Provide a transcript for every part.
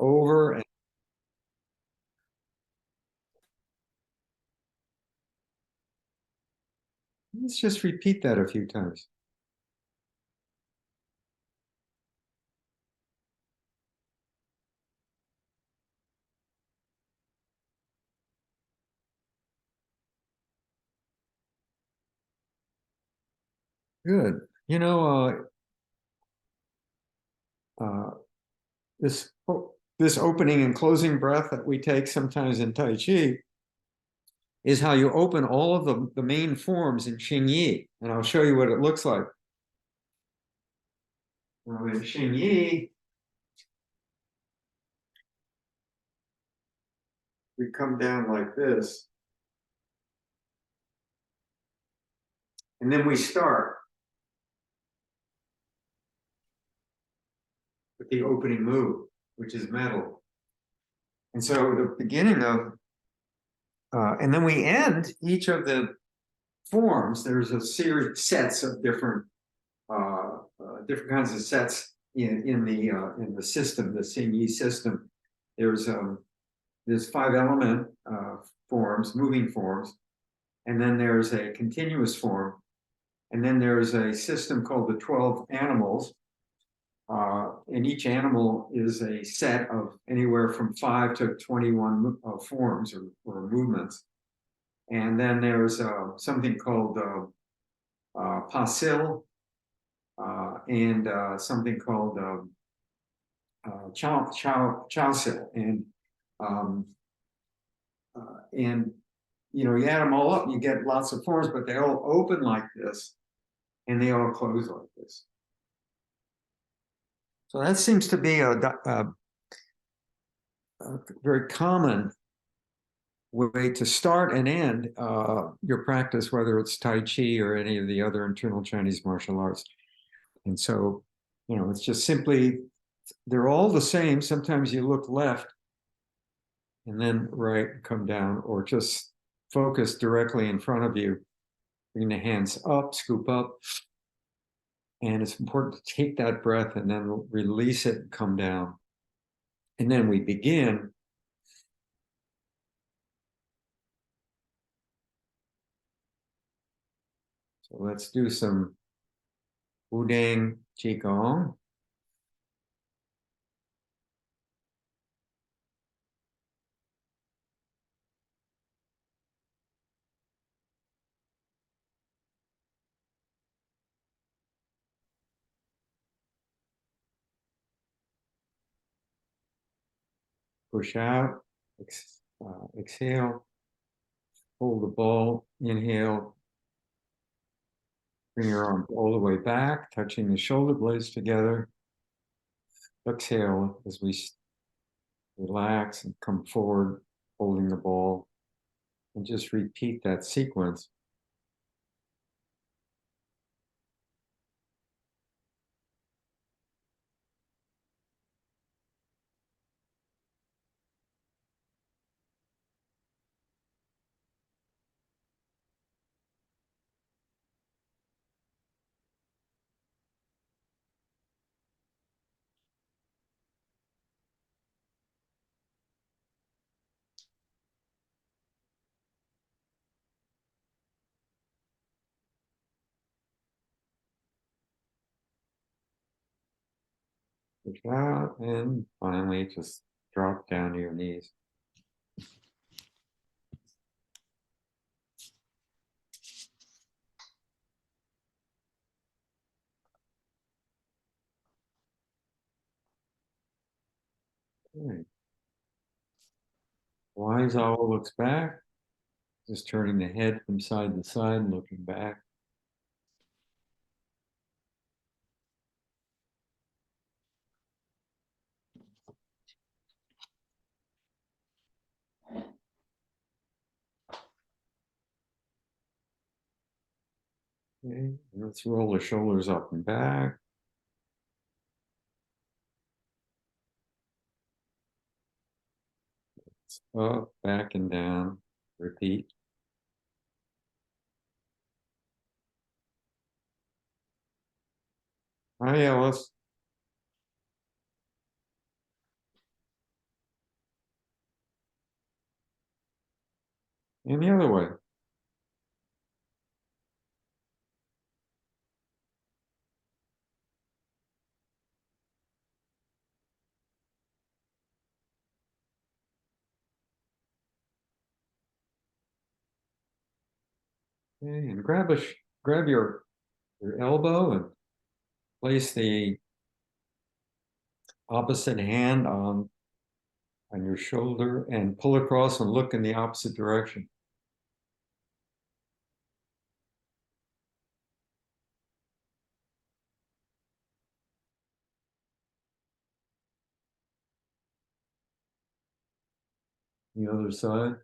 over and let's just repeat that a few times. Good. You know, this this opening and closing breath that we take sometimes in Tai Chi is how you open all of the main forms in Xing Yi. And I'll show you what it looks like. Now in Xing Yi, we come down like this. And then we start with the opening move, which is metal. And so the beginning of, and then we end each of the forms. There's a series sets of different different kinds of sets in the system, the Xing Yi system. There's 5-element forms, moving forms, and then there's a continuous form, and then there's a system called the 12 animals. And each animal is a set of anywhere from 5 to 21 forms or movements. And then there's something called pasil and something called chowsil. And you know, you add them all up, you get lots of forms, but they all open like this, and they all close like this. So that seems to be a very common way to start and end your practice, whether it's Tai Chi or any of the other internal Chinese martial arts. And so, you know, it's just simply, they're all the same. Sometimes you look left and then right, come down, or just focus directly in front of you. Bring the hands up, scoop up. And it's important to take that breath and then release it and come down. And then we begin. So let's do some Wudang Qigong. Push out, exhale, hold the ball, inhale, bring your arm all the way back, touching the shoulder blades together. Exhale as we relax and come forward, holding the ball, and just repeat that sequence. Push out, and finally just drop down to your knees. Okay. Wise owl looks back, just turning the head from side to side, looking back. Okay, let's roll the shoulders up and back. Up, back and down. Repeat. Hi, Alice. And the other way. Okay, and grab your elbow and place the opposite hand on your shoulder and pull across and look in the opposite direction. The other side.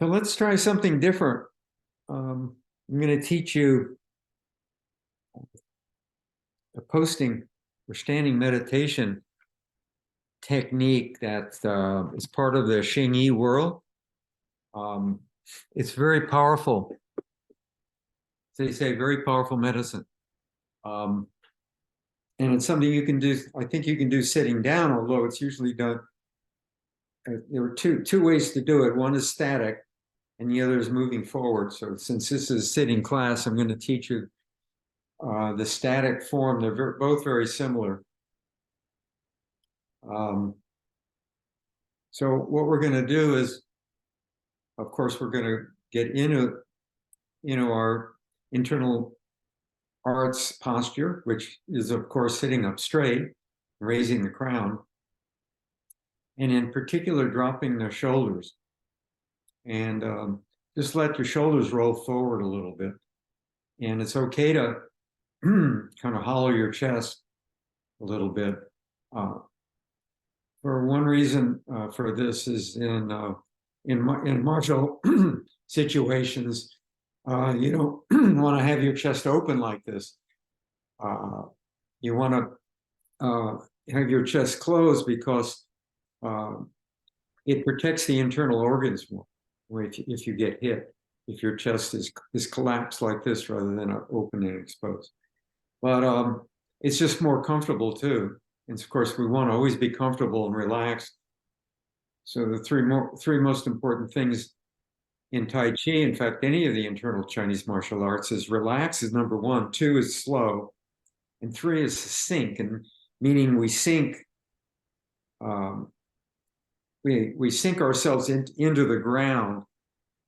So let's try something different. I'm going to teach you a posting or standing meditation technique that is part of the Xingyi world. Um, it's very powerful. They say very powerful medicine. Um, and it's something you can do, I think you can do sitting down, although it's usually done. There are two ways to do it. One is static and the other is moving forward. So since this is a sitting class, I'm going to teach you the static form. They're both very similar. Um, so what we're going to do is, of course, we're going to get into our internal arts posture, which is, of course, sitting up straight, raising the crown, and in particular, dropping the shoulders. And just let your shoulders roll forward a little bit. And it's okay to kind of hollow your chest a little bit. For one reason for this is in martial situations, you don't want to have your chest open like this. You want to have your chest closed because it protects the internal organs more if you get hit. If your chest is collapsed like this rather than open and exposed. But it's just more comfortable too. And of course, we want to always be comfortable and relaxed. So the three most important things in Tai Chi, in fact, any of the internal Chinese martial arts, is relax is number one, two is slow, and three is sink, and meaning we sink. We sink ourselves into the ground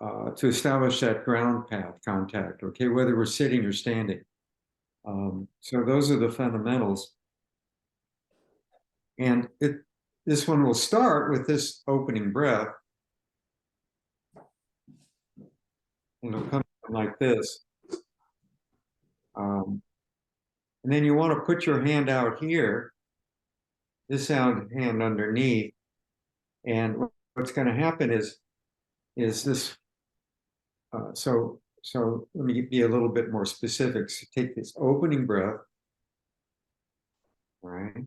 to establish that ground path contact. Okay, whether we're sitting or standing. So those are the fundamentals. And this one will start with this opening breath. And it'll come like this. And then you want to put your hand out here, this hand underneath, and what's going to happen is this. So let me be a little bit more specific. So take this opening breath, right?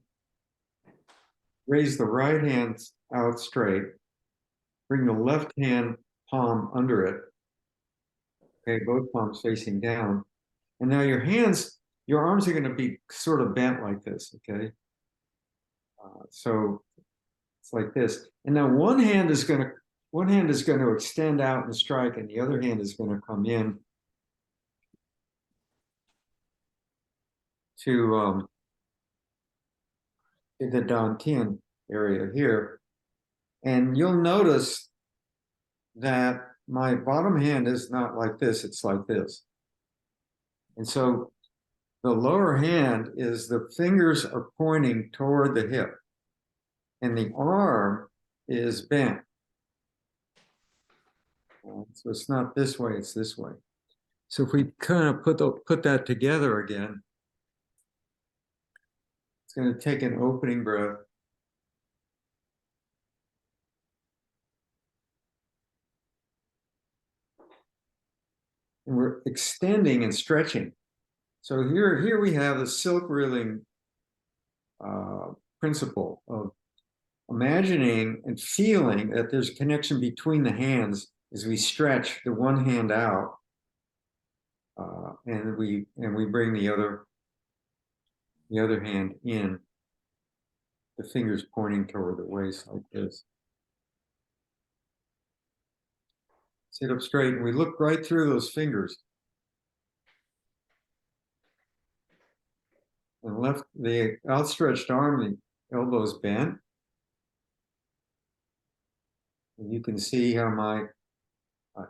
Raise the right hand out straight. Bring the left hand palm under it. Okay, both palms facing down. And now your arms are going to be sort of bent like this, okay? So it's like this. And now one hand is going to extend out and strike, and the other hand is going to come in to the dantian area here. And you'll notice that my bottom hand is not like this, it's like this. And so the lower hand is the fingers are pointing toward the hip, and the arm is bent. So it's not this way, it's this way. So if we kind of put that together again, it's going to take an opening breath. And we're extending and stretching. So here we have the silk reeling principle of imagining and feeling that there's a connection between the hands as we stretch the one hand out, and we bring the other hand in, the fingers pointing toward the waist like this. Sit up straight, and we look right through those fingers. And left the outstretched arm, the elbows bent. And you can see how my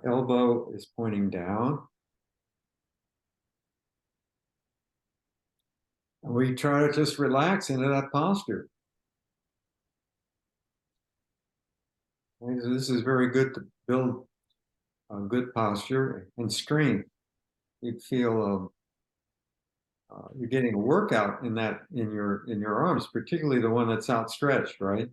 elbow is pointing down. And we try to just relax into that posture. And so this is very good to build a good posture and strength. You feel you're getting a workout in your arms, particularly the one that's outstretched, right?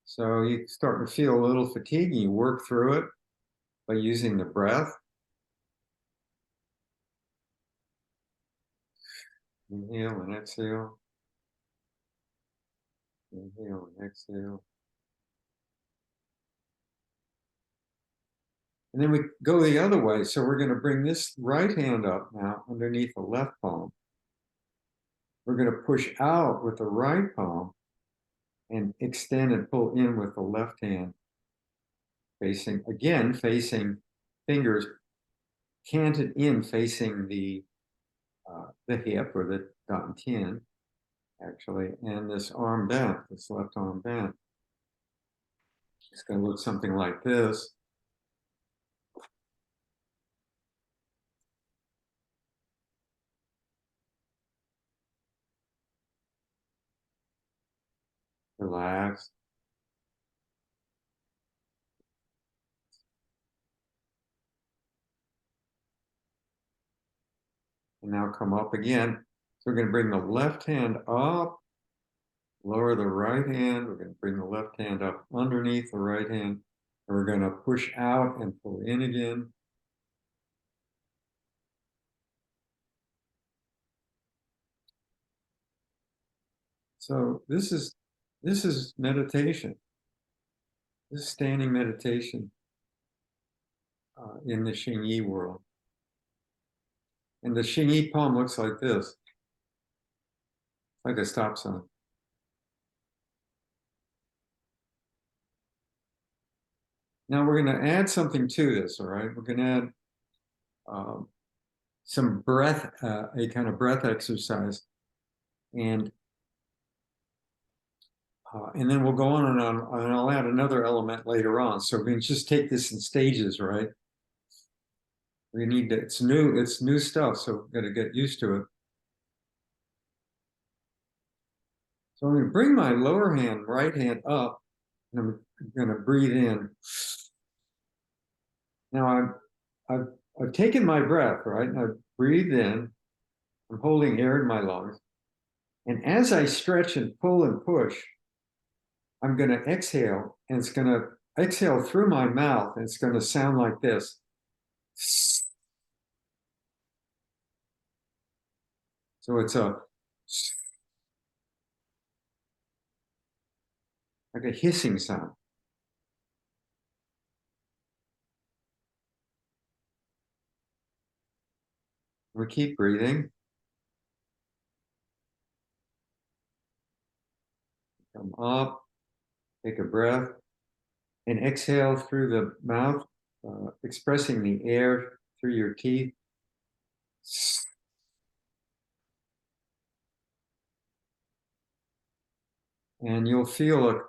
So you start to feel a little fatigue, and you work through it by using the breath. Inhale and exhale. Inhale and exhale. And then we go the other way. So we're going to bring this right hand up now underneath the left palm. We're going to push out with the right palm and extend and pull in with the left hand, facing fingers canted in, facing the hip or the dantian, actually, and this arm bent, this left arm bent. It's going to look something like this. Relax. And now come up again. So we're going to bring the left hand up, lower the right hand. We're going to bring the left hand up underneath the right hand. And we're going to push out and pull in again. So this is meditation. This is standing meditation in the Xingyi world. And the Xingyi palm looks like this, like a stop sign. Now we're going to add something to this, all right? We're going to add some breath, a kind of breath exercise. And then we'll go on and on, and I'll add another element later on. So we can just take this in stages, right? We need to, it's new stuff, so we've got to get used to it. So I'm going to bring my lower hand, right hand up, and I'm going to breathe in. Now I've taken my breath, right? And I've breathed in. I'm holding air in my lungs. And as I stretch and pull and push, I'm going to exhale, and it's going to exhale through my mouth, and it's going to sound like this. So it's a like a hissing sound. We keep breathing. Come up, take a breath, and exhale through the mouth, expressing the air through your teeth. And you'll feel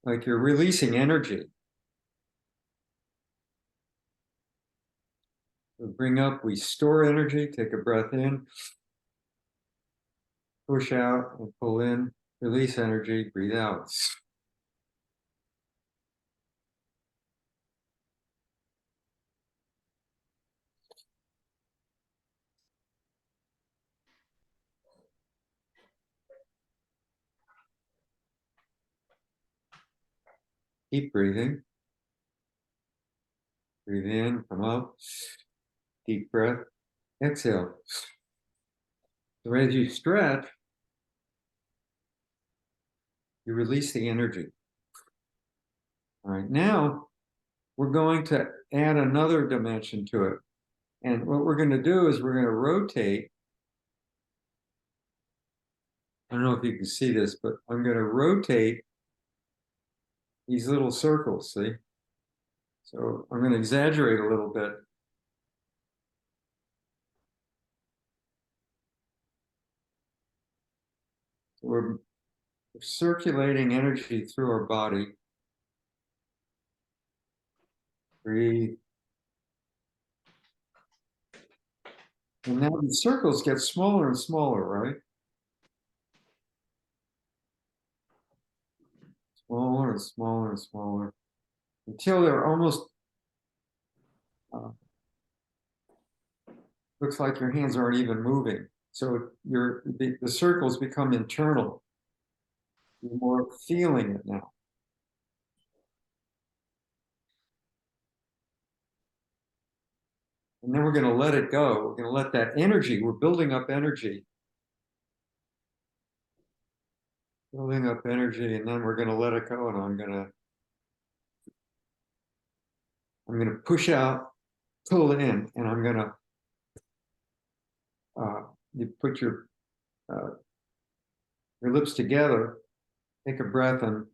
like you're releasing energy. We bring up, we store energy, take a breath in, push out and pull in, release energy, breathe out. Keep breathing. Breathe in, come up, deep breath, exhale. So as you stretch, you release the energy. All right, now we're going to add another dimension to it. And what we're going to do is we're going to rotate. I don't know if you can see this, but I'm going to rotate these little circles, see? So I'm going to exaggerate a little bit. So we're circulating energy through our body. Breathe. And now the circles get smaller and smaller, right? Smaller and smaller and smaller until they're almost, looks like your hands aren't even moving. So the circles become internal. You're more feeling it now. And then we're going to let it go. We're going to let that energy, we're building up energy. Building up energy, and then we're going to let it go. And I'm going to push out, pull in, and I'm going to, you put your lips together, take a breath and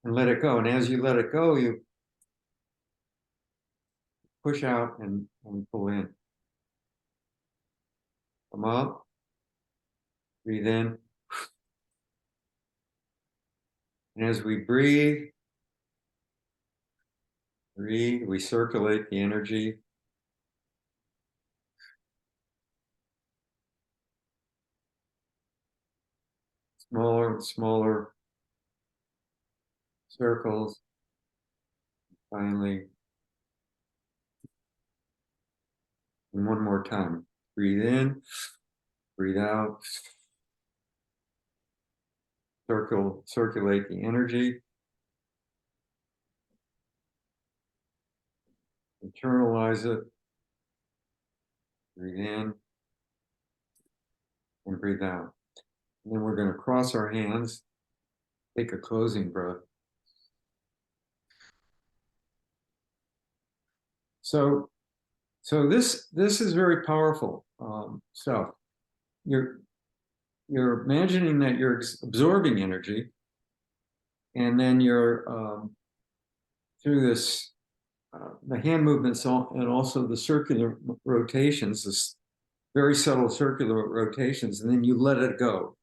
let it go. And as you let it go, you push out and pull in. Come up, breathe in. And as we breathe, we circulate the energy. Smaller and smaller circles. Finally, and one more time. Breathe in, breathe out. Circulate the energy. Internalize it. Breathe in and breathe out. And then we're going to cross our hands, take a closing breath. So this is very powerful stuff. You're imagining that you're absorbing energy, and then you're through this the hand movements and also the circular rotations, this very subtle circular rotations, and then you let it go.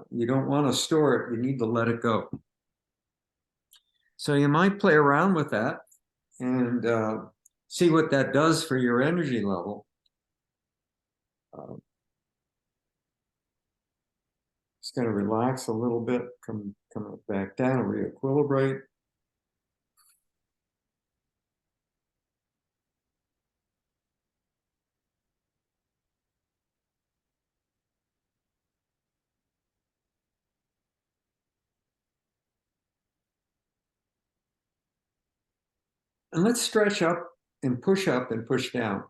You don't want to store it, you need to let it go. So you might play around with that and see what that does for your energy level. Just going to relax a little bit, come back down and re-equilibrate. And let's stretch up and push down.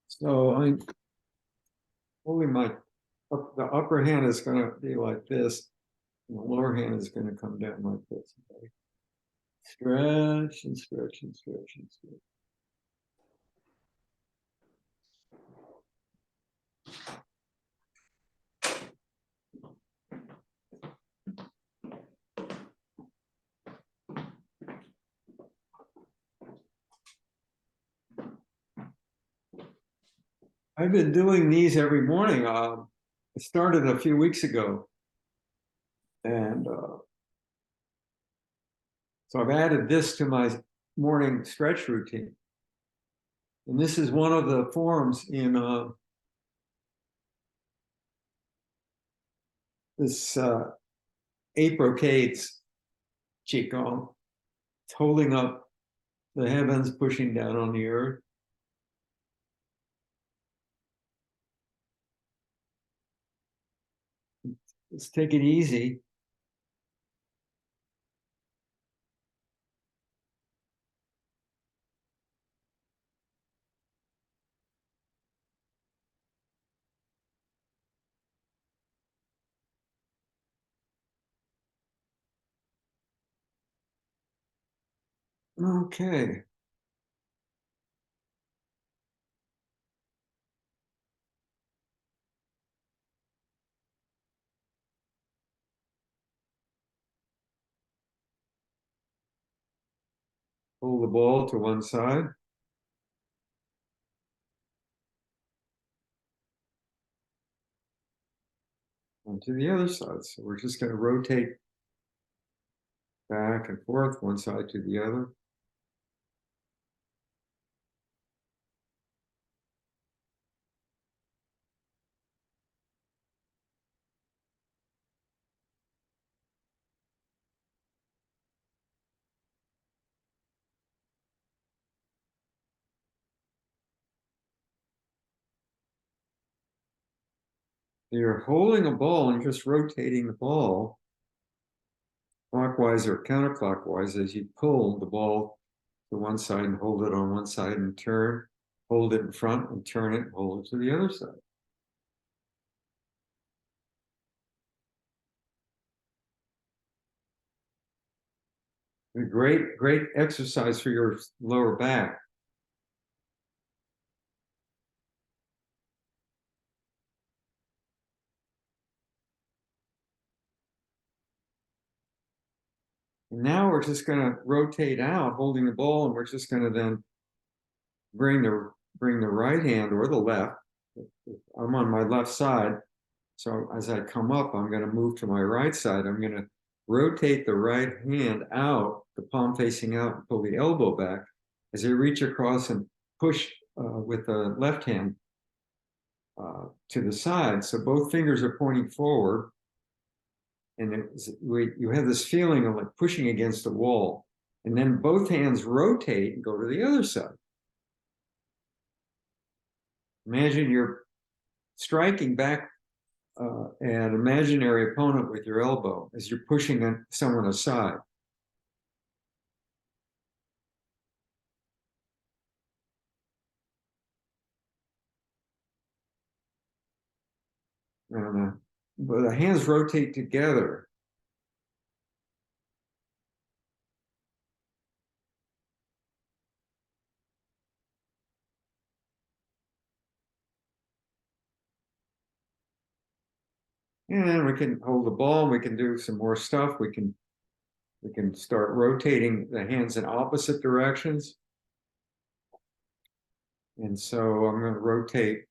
So I'm holding the upper hand is going to be like this, and the lower hand is going to come down like this. Okay? Stretch and stretch and stretch and stretch. I've been doing these every morning. I started a few weeks ago, and so I've added this to my morning stretch routine. And this is one of the forms in this eight brocades Qigong. It's holding up the heavens, pushing down on the earth. Let's take it easy. Okay. Hold the ball to one side. And to the other side. So we're just going to rotate back and forth, one side to the other. You're holding a ball and just rotating the ball clockwise or counterclockwise as you pull the ball to one side and hold it on one side and turn, hold it in front and turn it and hold it to the other side. A great, great exercise for your lower back. And now we're just going to rotate out, holding the ball, and we're just going to then bring the right hand or the left. I'm on my left side, so as I come up, I'm going to move to my right side. I'm going to rotate the right hand out, the palm facing out, and pull the elbow back as I reach across and push with the left hand to the side. So both fingers are pointing forward. And you have this feeling of like pushing against the wall. And then both hands rotate and go to the other side. Imagine you're striking back an imaginary opponent with your elbow as you're pushing someone aside. But the hands rotate together. And we can hold the ball. We can do some more stuff. We can start rotating the hands in opposite directions. And so I'm going to rotate,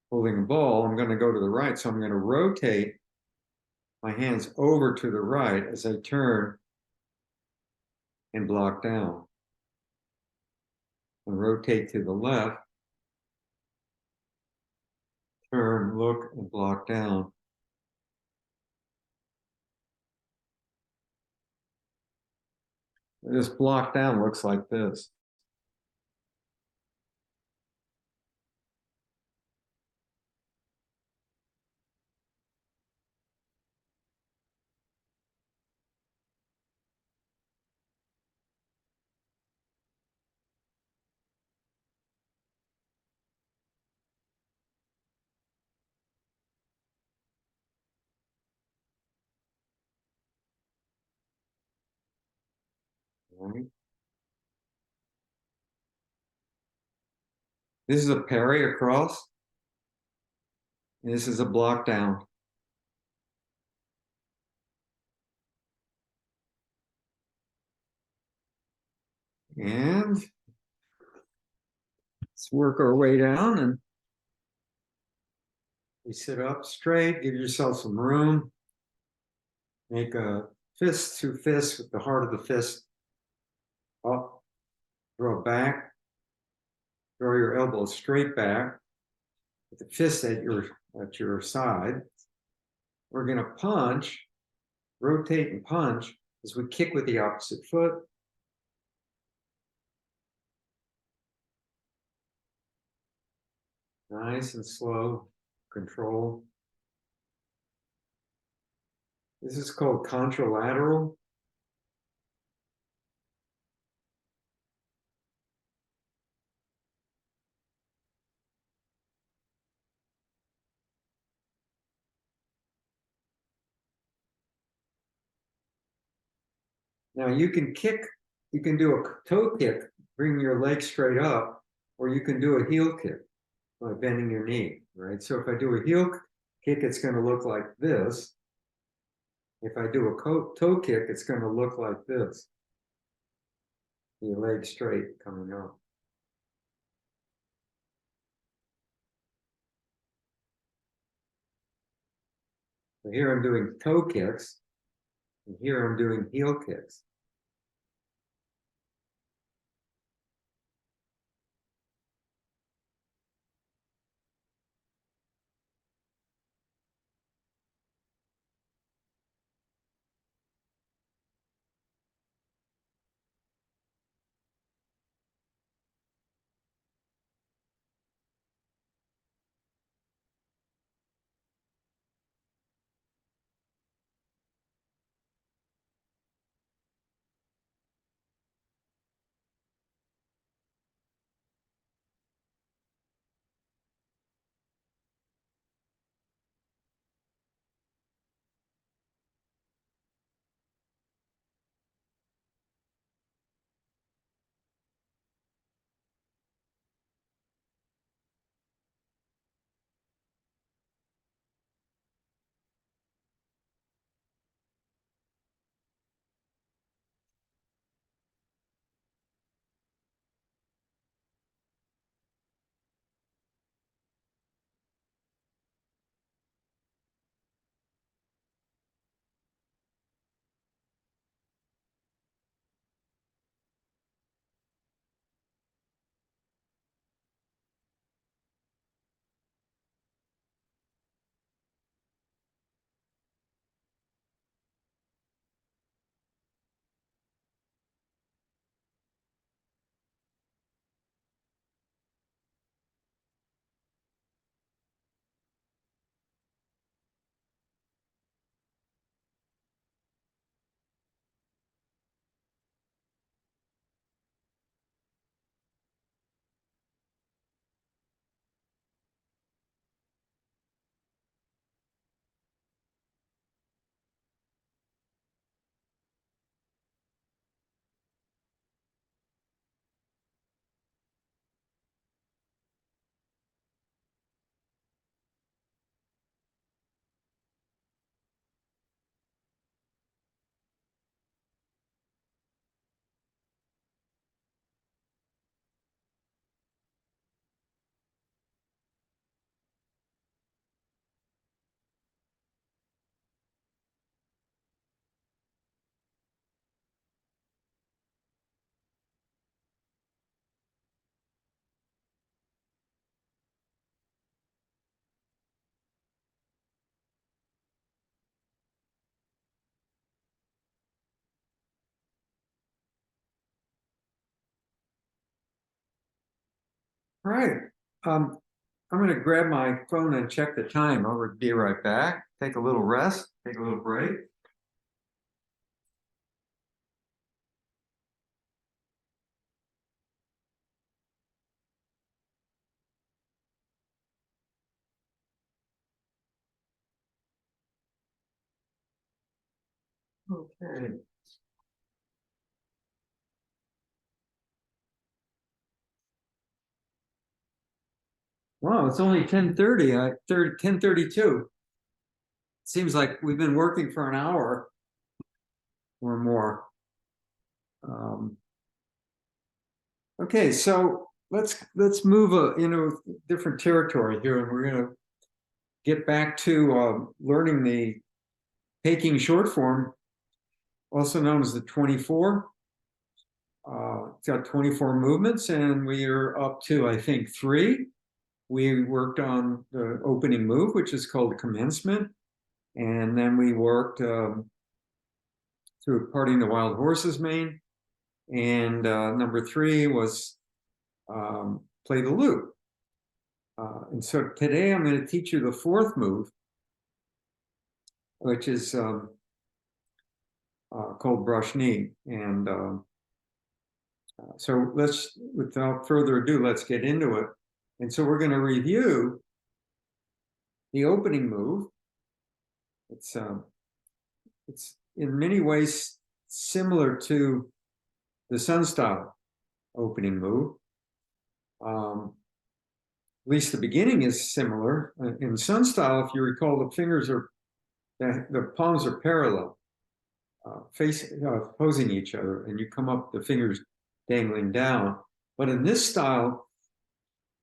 holding a ball. I'm going to go to the right. So I'm going to rotate my hands over to the right as I turn and block down. And rotate to the left, turn, look, and block down. This block down looks like this. right? This is a parry across. And this is a block down. And let's work our way down and we sit up straight, give yourself some room. Make a fist to fist with the heart of the fist up, throw back, throw your elbows straight back with the fist at your side. We're going to punch, rotate and punch as we kick with the opposite foot. Nice and slow, control. This is called contralateral. Now you can kick, you can do a toe kick, bring your leg straight up, or you can do a heel kick by bending your knee, right? So if I do a heel kick, it's going to look like this. If I do a toe kick, it's going to look like this. Your leg straight coming up. So here I'm doing toe kicks, and here I'm doing heel kicks. All right. Um, I'm going to grab my phone and check the time. I'll be right back. Take a little rest, take a little break. Okay. Wow, it's only 10:30. 10:32. Seems like we've been working for an hour or more. Okay, so let's move different territory here, and we're going to get back to learning the Peking short form, also known as the 24. It's got 24 movements, and we are up to, I think, 3. We worked on the opening move, which is called commencement, and then we worked through parting the wild horse's mane, and number 3 was play the lute. And so today I'm going to teach you the 4th move, which is called brush knee. And so without further ado, let's get into it. And so we're going to review the opening move. It's in many ways similar to the Sun style opening move. At least the beginning is similar. In Sun style, if you recall, the palms are parallel, opposing each other, and you come up, the fingers dangling down. But in this style,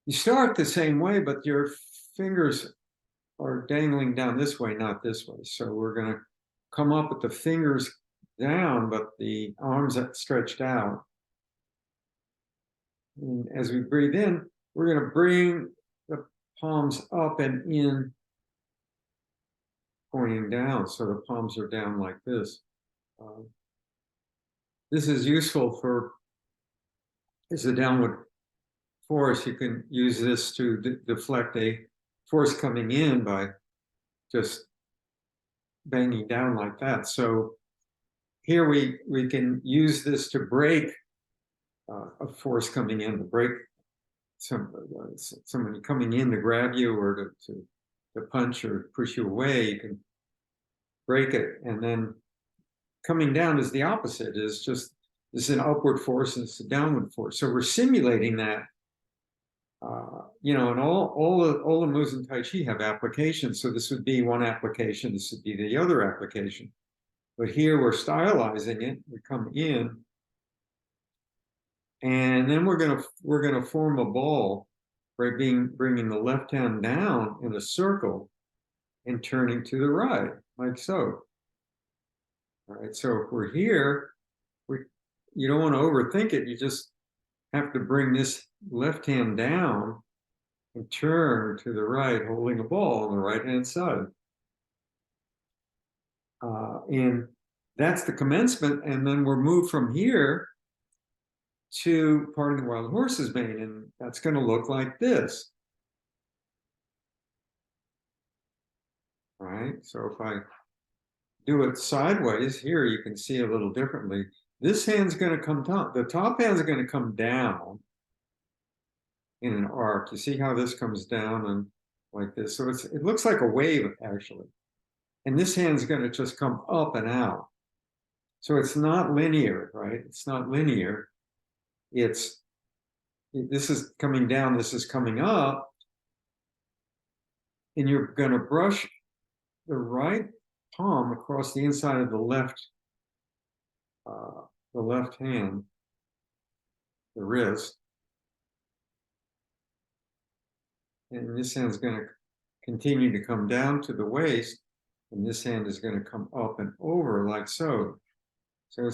you start the same way, but your fingers are dangling down this way, not this way. So we're going to come up with the fingers down, but the arms stretched out. And as we breathe in, we're going to bring the palms up and in, pointing down. So the palms are down like this. This is useful as a downward force. You can use this to deflect a force coming in by just banging down like that. So here we can use this to break a force coming in, to break somebody coming in to grab you or to punch or push you away. You can break it. And then coming down is the opposite, is an upward force and it's a downward force. So we're simulating that. And all the moves in Tai Chi have applications. So this would be one application, this would be the other application. But here we're stylizing it. We come in, and then we're gonna form a ball by bringing the left hand down in a circle and turning to the right, like so. All right. So if we're here, you don't want to overthink it. You just have to bring this left hand down and turn to the right, holding a ball on the right-hand side. And that's the commencement. And then we're moved from here to parting the wild horse's mane. And that's going to look like this. All right. So if I do it sideways, here you can see a little differently. This hand's going to come down. The top hand's going to come down in an arc. You see how this comes down and like this. So it looks like a wave, actually. And this hand's going to just come up and out. So it's not linear, right? It's not linear. This is coming down, this is coming up. And you're going to brush the right palm across the inside of the left hand, the wrist. And this hand's going to continue to come down to the waist, and this hand is going to come up and over like so. So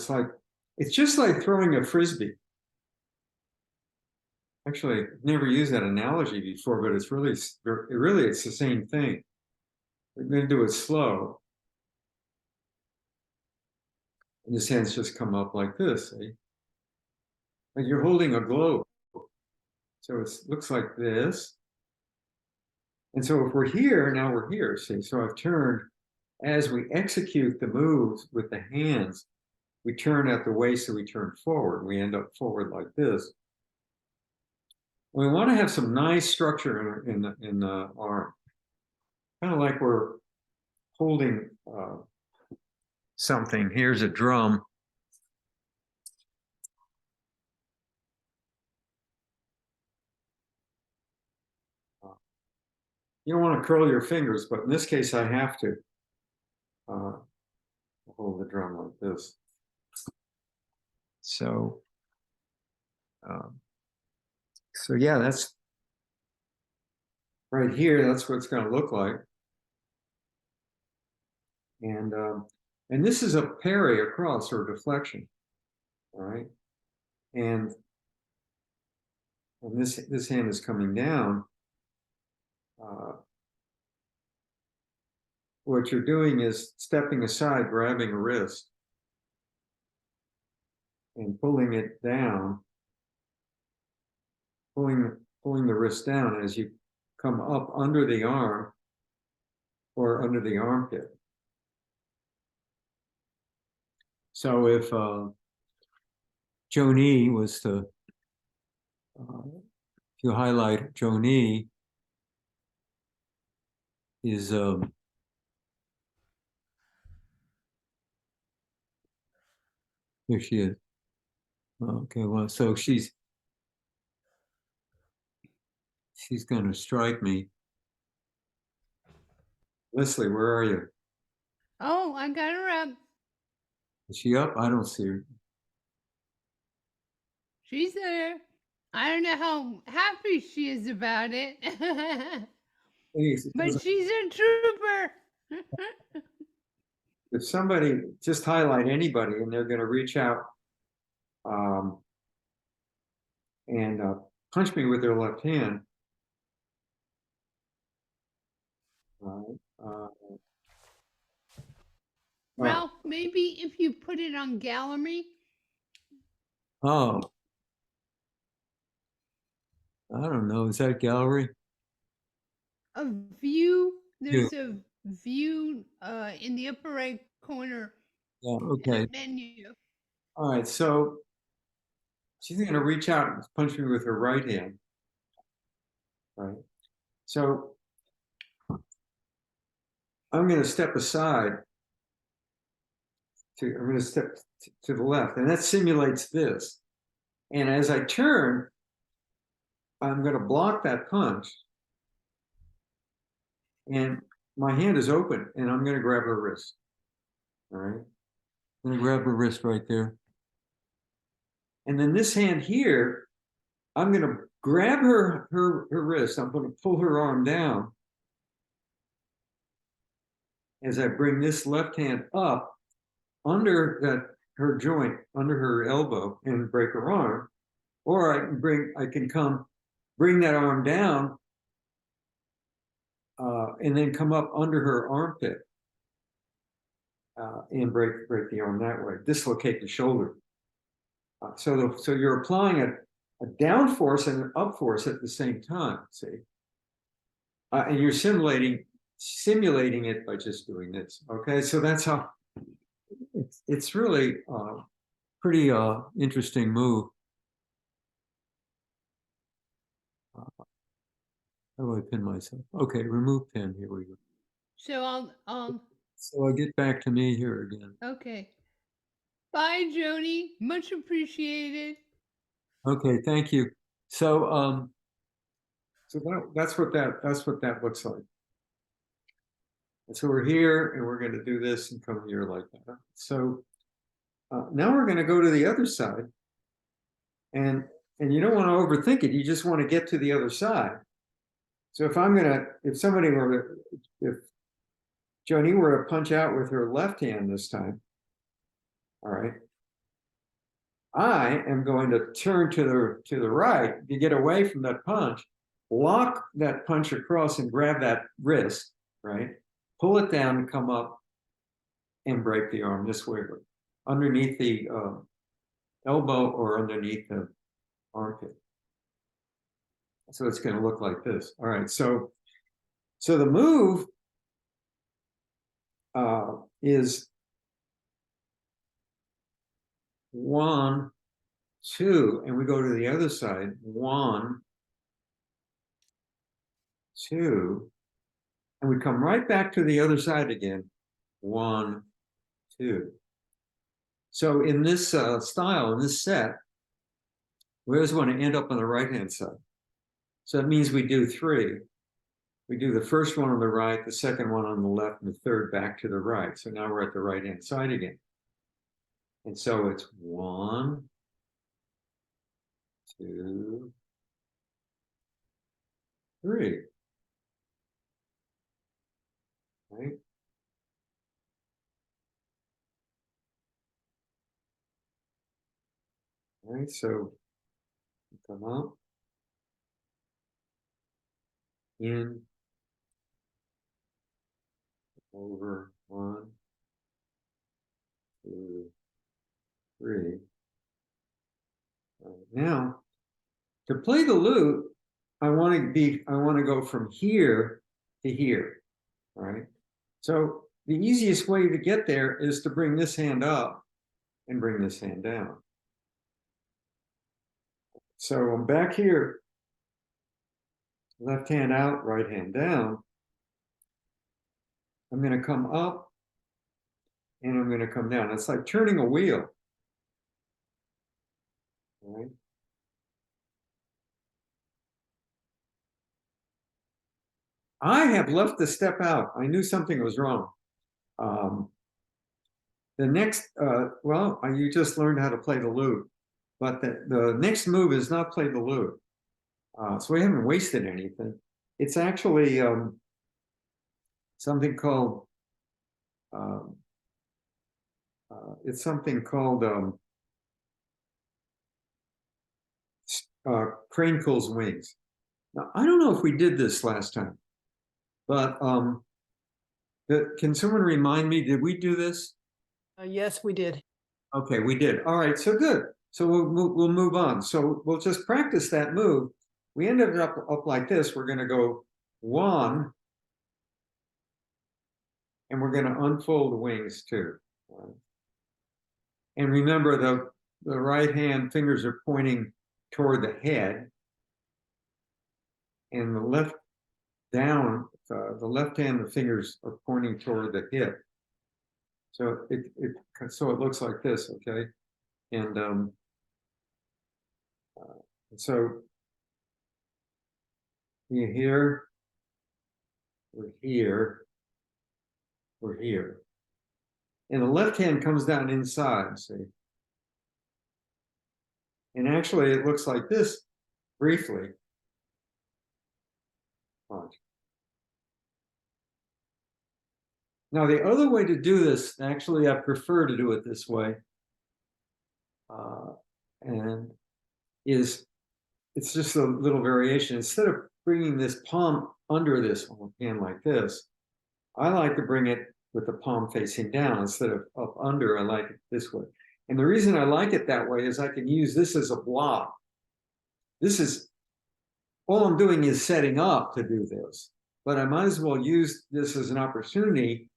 it's just like throwing a frisbee. Actually, I've never used that analogy before, but it's the same thing. We're going to do it slow. And this hand's just come up like this, see? Like you're holding a globe. So it looks like this. And so if we're here, now we're here, see? So I've turned, as we execute the moves with the hands, we turn at the waist, so we turn forward. We end up forward like this. We want to have some nice structure in the arm. Kind of like we're holding something. Here's a drum. You don't want to curl your fingers, but in this case, I have to hold the drum like this. So, so yeah, that's right here. That's what it's going to look like. And this is a parry across or deflection, all right. And this hand is coming down. What you're doing is stepping aside, grabbing a wrist, and pulling it down, pulling the wrist down as you come up under the arm or under the armpit. So if Joni was to, if you highlight Joni, is here she is. Okay, well, so she's going to strike me. Leslie, where are you? Oh, I got her up. Is she up? I don't see her. She's there. I don't know how happy she is about it. But she's a trooper. If somebody, just highlight anybody and they're going to reach out and punch me with their left hand. Ralph, maybe if you put it on gallery. Oh, I don't know. Is that gallery? A view. There's a view in the upper right corner. Yeah, okay. Menu. All right, so she's going to reach out and punch me with her right hand. Right. So I'm going to step aside. I'm going to step to the left, and that simulates this. And as I turn, I'm going to block that punch. And my hand is open, and I'm going to grab her wrist. All right. I'm going to grab her wrist right there. And then this hand here, I'm going to grab her wrist. I'm going to pull her arm down as I bring this left hand up under her joint, under her elbow, and break her arm. Or I can bring that arm down and then come up under her armpit and break the arm that way. Dislocate the shoulder. So you're applying a down force and an up force at the same time. See, and you're simulating it by just doing this. Okay, so that's how. It's really pretty interesting move. How do I pin myself? Okay, remove pin. Here we go. So So I'll get back to me here again. Okay. Bye, Joni. Much appreciated. Okay, thank you. So so that's what that looks like. And so we're here, and we're going to do this and come here like that. So now we're going to go to the other side, and you don't want to overthink it. You just want to get to the other side. So if Joni were to punch out with her left hand this time, all right, I am going to turn to the right to get away from that punch, lock that punch across and grab that wrist, right? Pull it down and come up and break the arm this way, underneath the elbow or underneath the armpit. So it's going to look like this. All right, so the move is 1, 2, and we go to the other side. 1, 2, and we come right back to the other side again. 1, 2. So in this style, in this set, we always want to end up on the right-hand side. So that means we do 3. we do the first one on the right, the second one on the left, and the third back to the right. So now we're at the right-hand side again. And so it's 1, 2, 3. Right? Right, so come up, in, over, 1, 2, 3. Now, to play the lute, I want to go from here to here. All right. So the easiest way to get there is to bring this hand up and bring this hand down. So I'm back here, left hand out, right hand down. I'm going to come up and I'm going to come down. It's like turning a wheel. All right. I have left the step out. I knew something was wrong. The next, well, you just learned how to play the lute, but the next move is not play the lute. So we haven't wasted anything. It's actually something called, crane pulls wings. Now, I don't know if we did this last time, but can someone remind me, did we do this? Yes, we did. Okay, we did. All right, so good. So we'll move on. So we'll just practice that move. We ended up like this. We're going to go 1, and we're going to unfold the wings 2. And remember, the right hand fingers are pointing toward the head, and the left down, the left hand, the fingers are pointing toward the hip. So it looks like this, okay? And so you're here, we're here, we're here. And the left hand comes down inside, see? And actually it looks like this briefly. Watch. Now the other way to do this, actually I prefer to do it this way, and it's just a little variation. Instead of bringing this palm under this hand like this, I like to bring it with the palm facing down instead of up under. I like it this way. And the reason I like it that way is I can use this as a block. This is, all I'm doing is setting up to do this, but I might as well use this as an opportunity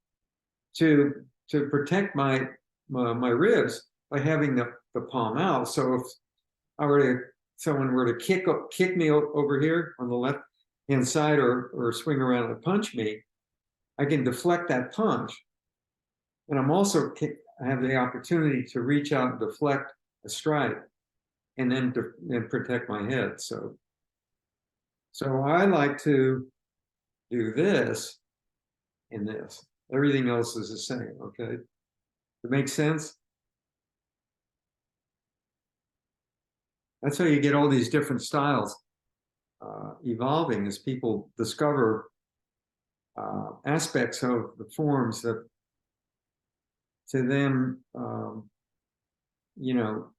to protect my ribs by having the palm out. So if someone were to kick me over here on the left hand side or swing around and punch me, I can deflect that punch. And I'm also I have the opportunity to reach out and deflect a strike and then protect my head. So I like to do this and this. Everything else is the same, okay? It makes sense? That's how you get all these different styles evolving as people discover aspects of the forms that to them, you know,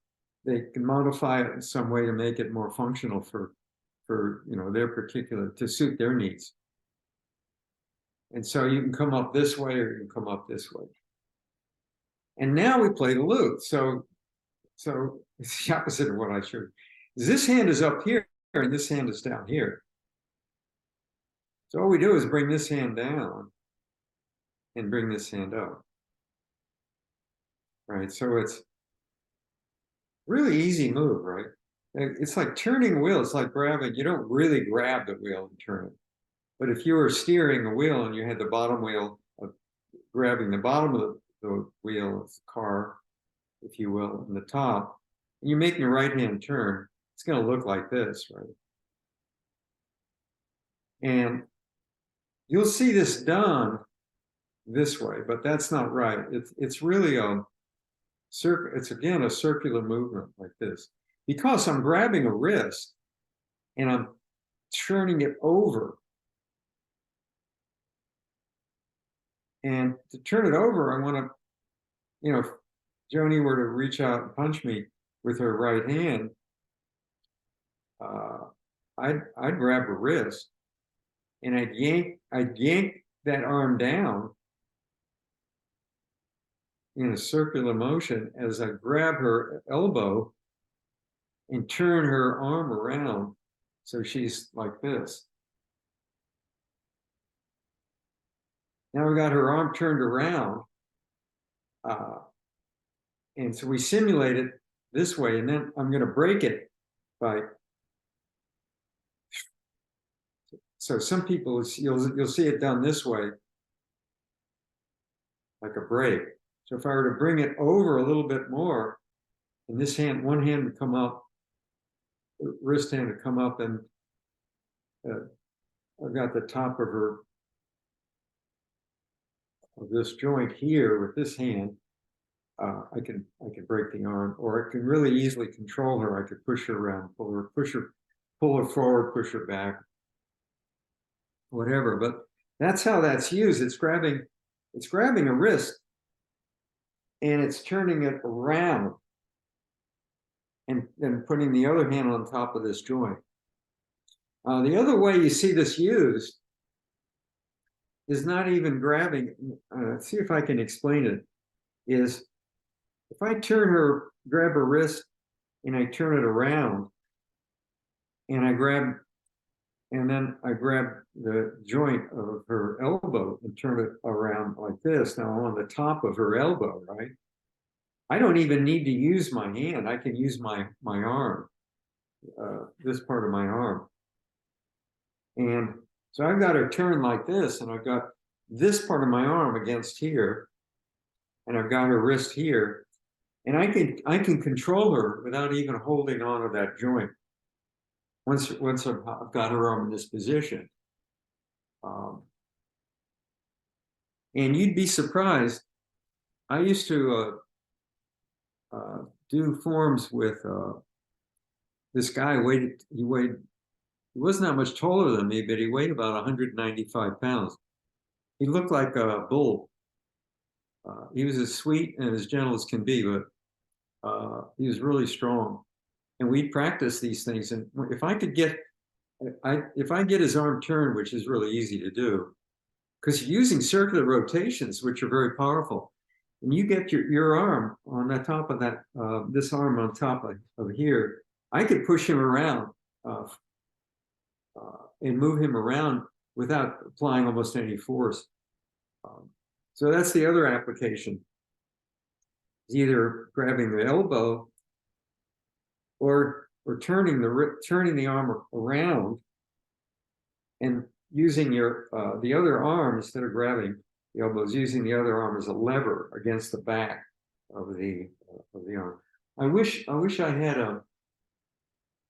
they can modify it in some way to make it more functional for you know, their particular, to suit their needs. And so you can come up this way or you can come up this way. And now we play the lute. So it's the opposite of what I showed. This hand is up here and this hand is down here. So all we do is bring this hand down and bring this hand up. Right, so it's really easy move, right? It's like turning a wheel. It's like grabbing. You don't really grab the wheel and turn it. But if you were steering a wheel and you had the bottom wheel of grabbing the bottom of the wheel of the car, if you will, and the top, and you're making a right-hand turn, it's going to look like this, right? And you'll see this done this way, but that's not right. It's really a it's again a circular movement like this. Because I'm grabbing a wrist and I'm turning it over. And to turn it over, I want to, you know, if Joni were to reach out and punch me with her right hand, I'd grab her wrist and I'd yank that arm down in a circular motion as I grab her elbow and turn her arm around so she's like this. Now we got her arm turned around, and so we simulate it this way, and then I'm going to break it by. So some people, you'll see it done this way, like a break. So if I were to bring it over a little bit more, and this hand, one hand would come up, wrist hand would come up, and I've got the top of her, of this joint here with this hand. I can break the arm, or I can really easily control her. I could push her around, pull her forward, push her back, whatever. But that's how that's used. It's grabbing a wrist and it's turning it around and then putting the other hand on top of this joint. The other way you see this used is not even grabbing. See if I can explain it. Is if I grab her wrist and I turn it around and then I grab the joint of her elbow and turn it around like this. Now I'm on the top of her elbow, right? I don't even need to use my hand. I can use my arm, this part of my arm. And so I've got her turned like this, and I've got this part of my arm against here, and I've got her wrist here, and I can control her without even holding on to that joint. Once I've got her arm in this position. And you'd be surprised. I used to do forms with this guy. He wasn't that much taller than me, but he weighed about 195 pounds. He looked like a bull. He was as sweet and as gentle as can be, but he was really strong. And we'd practice these things. And if I get his arm turned, which is really easy to do, because you're using circular rotations, which are very powerful. And you get your arm on the top of that, this arm on top of here, I could push him around and move him around without applying almost any force. So that's the other application. Is either grabbing the elbow or turning the arm around and using the other arm instead of grabbing the elbows, using the other arm as a lever against the back of the arm. I wish I had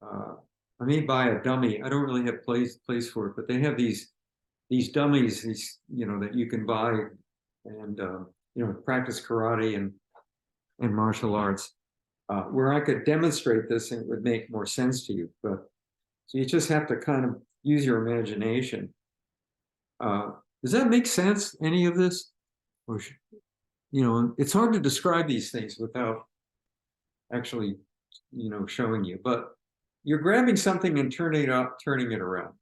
I may buy a dummy. I don't really have place for it, but they have these dummies, that you can buy and practice karate and martial arts, where I could demonstrate this and it would make more sense to you. But so you just have to kind of use your imagination. Does that make sense? Any of this? Or it's hard to describe these things without actually, showing you. But you're grabbing something and turning it around.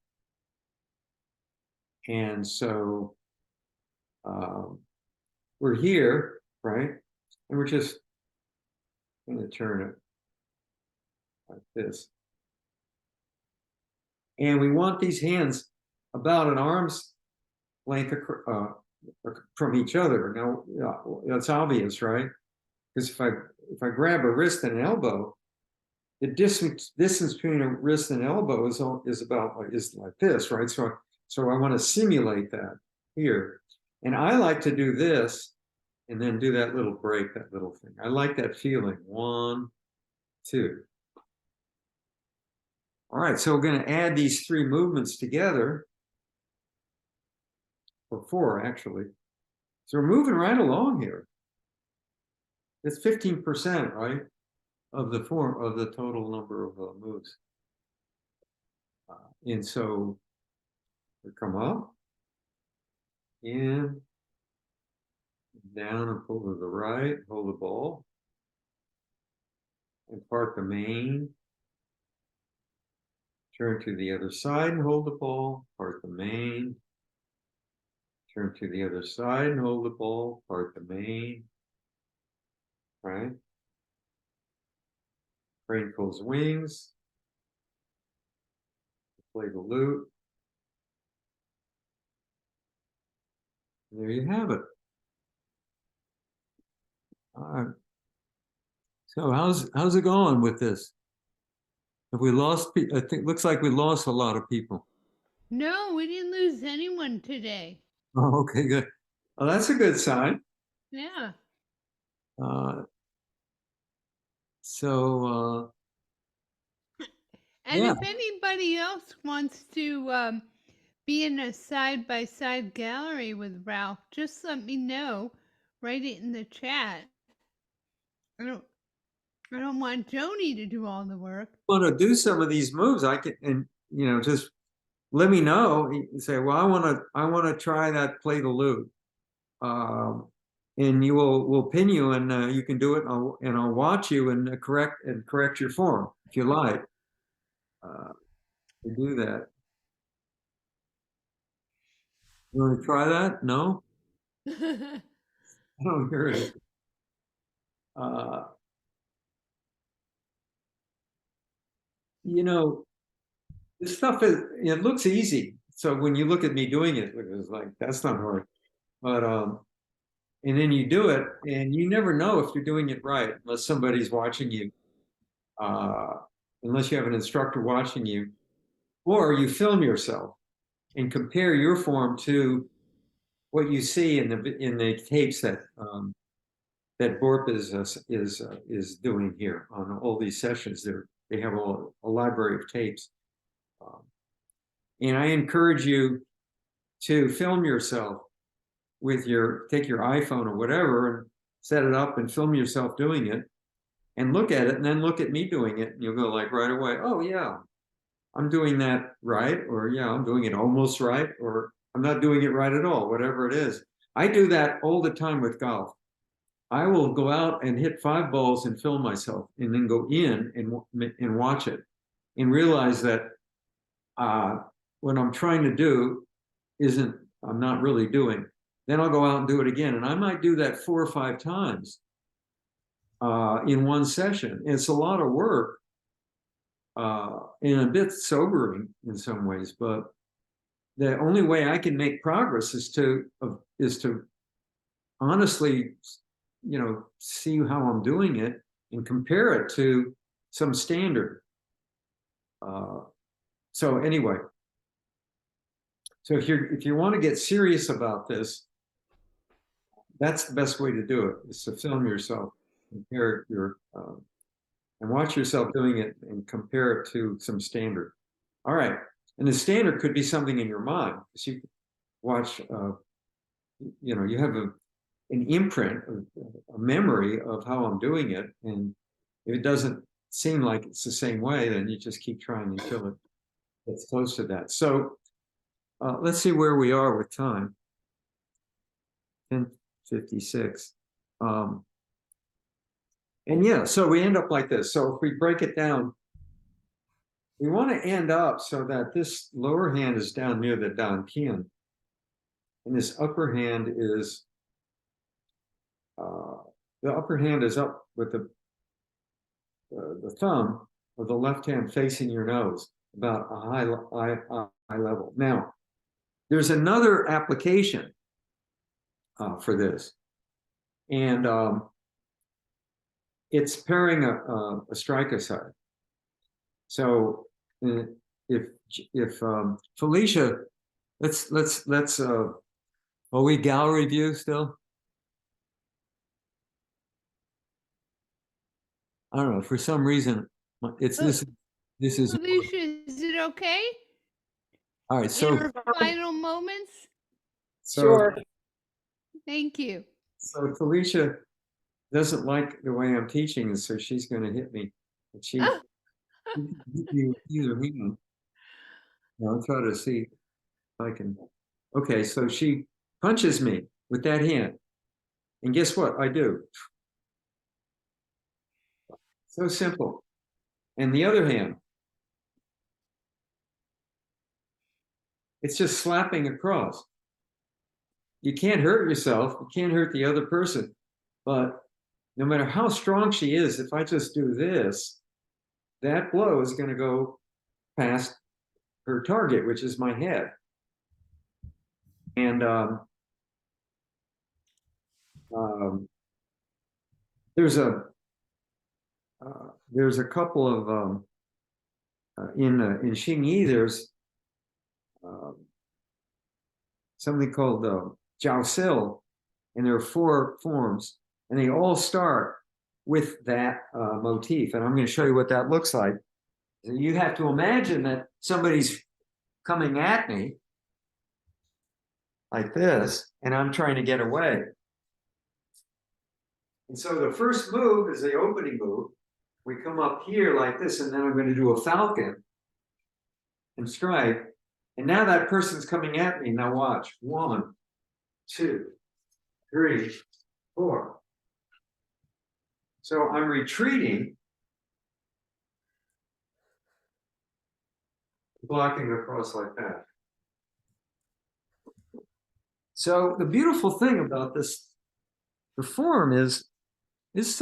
And so we're here, right? And we're just going to turn it like this. And we want these hands about an arm's length from each other. Now, that's obvious, right? Because if I grab a wrist and an elbow, the distance between a wrist and elbow is like this, right? So I want to simulate that here. And I like to do this and then do that little break, that little thing. I like that feeling. 1, 2. All right, so we're going to add these 3 movements together. or 4 actually. So we're moving right along here. It's 15%, right, of the total number of moves. And so we come up and down and pull to the right, hold the ball, and part the mane. Turn to the other side and hold the ball, part the mane. Turn to the other side and hold the ball, part the mane. Right? Crane pulls wings. Play the lute. And there you have it. All right. So how's it going with this? Have we lost? I think looks like we lost a lot of people. No, we didn't lose anyone today. Oh, okay, good. Well, that's a good sign. Yeah. So And yeah, if anybody else wants to be in a side-by-side gallery with Ralph, just let me know. Write it in the chat. I don't want Joni to do all the work. want to do some of these moves, I can, and just let me know. You say, well, I want to try that play the lute, and we'll pin you, and you can do it, and I'll watch you and correct your form if you like. To do that, you want to try that? No, I don't hear it. Uh, this stuff it looks easy. So when you look at me doing it, it was like that's not hard. But and then you do it, and you never know if you're doing it right unless somebody's watching you, uh, unless you have an instructor watching you, or you film yourself and compare your form to what you see in the tapes that BORP is doing here on all these sessions. They have a library of tapes, and I encourage you to film yourself take your iPhone or whatever and set it up and film yourself doing it and look at it and then look at me doing it. And you'll go like right away, oh yeah, I'm doing that right. Or yeah, I'm doing it almost right. Or I'm not doing it right at all, whatever it is. I do that all the time with golf. I will go out and hit 5 balls and film myself and then go in and watch it and realize that what I'm trying to do I'm not really doing. Then I'll go out and do it again. And I might do that 4 or 5 times in one session. It's a lot of work and a bit sobering in some ways, but the only way I can make progress is to honestly, see how I'm doing it and compare it to some standard. So anyway, so if you want to get serious about this, that's the best way to do it, is to film yourself, compare and watch yourself doing it and compare it to some standard. All right. And the standard could be something in your mind. So you watch, you have an imprint, a memory of how I'm doing it. And if it doesn't seem like it's the same way, then you just keep trying until it gets close to that. So let's see where we are with time. 10:56. And yeah, so we end up like this. So if we break it down, we want to end up so that this lower hand is down near the Dan Tian. And this upper hand is, the upper hand is up with the thumb of the left hand facing your nose, about a high level. Now, there's another application for this. And it's pairing a strike aside. So if Felicia, let's are we gallery view still? I don't know, for some reason it's this is Felicia, is it okay? all right. In So our final moments? So, Sure. Thank you. so Felicia doesn't like the way I'm teaching, and so she's going to hit me. And she can hit me with either hand. Now, I'll try to see if I can. Okay, so she punches me with that hand. And guess what? I do. So simple. And the other hand, it's just slapping across. You can't hurt yourself. You can't hurt the other person. But no matter how strong she is, if I just do this, that blow is going to go past her target, which is my head. And there's a couple of in Xingyi. There's something called Jiao Sil, and there are 4 forms, and they all start with that motif. And I'm going to show you what that looks like. You have to imagine that somebody's coming at me like this, and I'm trying to get away. And so the first move is the opening move. We come up here like this, and then I'm going to do a falcon and strike. And now that person's coming at me. Now watch. 1, 2, 3, 4. So I'm retreating, blocking across like that. So the beautiful thing about this, the form is this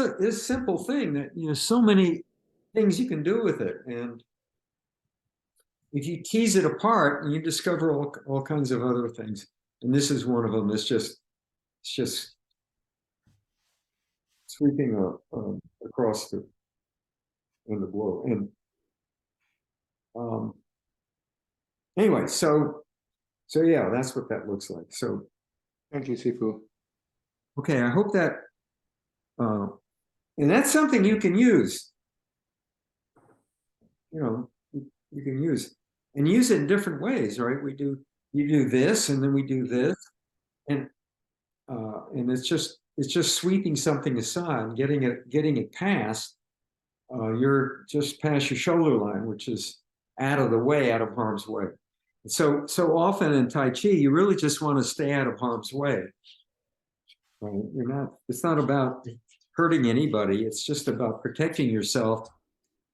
simple thing that, you know, so many things you can do with it. And if you tease it apart, you discover all kinds of other things. And this is one of them. It's just sweeping across the blow. And anyway, so yeah, that's what that looks like. So Thank you, Sifu. okay, I hope that and that's something you can use. You know, you can use and use it in different ways, right? You do this, and then we do this, and it's just sweeping something aside, getting it past. You're just past your shoulder line, which is out of the way, out of harm's way. So often in Tai Chi, you really just want to stay out of harm's way. Right? It's not about hurting anybody. It's just about protecting yourself,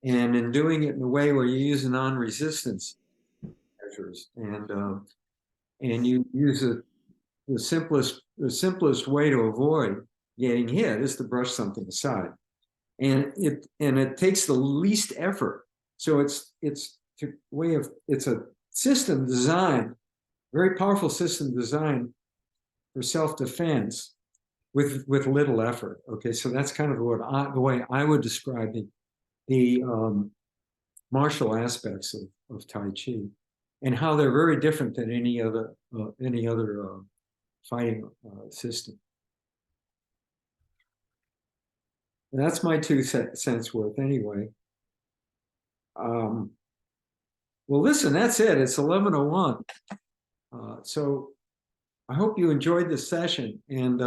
and in doing it in a way where you use non-resistance measures, and you use the simplest way to avoid getting hit is to brush something aside, and it takes the least effort. So it's a system designed, very powerful system designed for self-defense with little effort. Okay, so that's kind of the way I would describe the martial aspects of Tai Chi, and how they're very different than any other fighting system. And that's my 2 cents worth anyway. Well, listen, that's it. It's 11:01. So I hope you enjoyed this session, and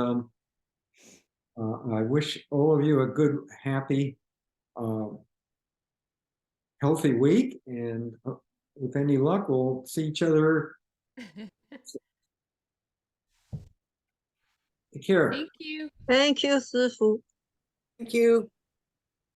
I wish all of you a good, happy, healthy week, and with any luck, we'll see each other. Take care. Thank you. Thank you, Sifu. Thank you.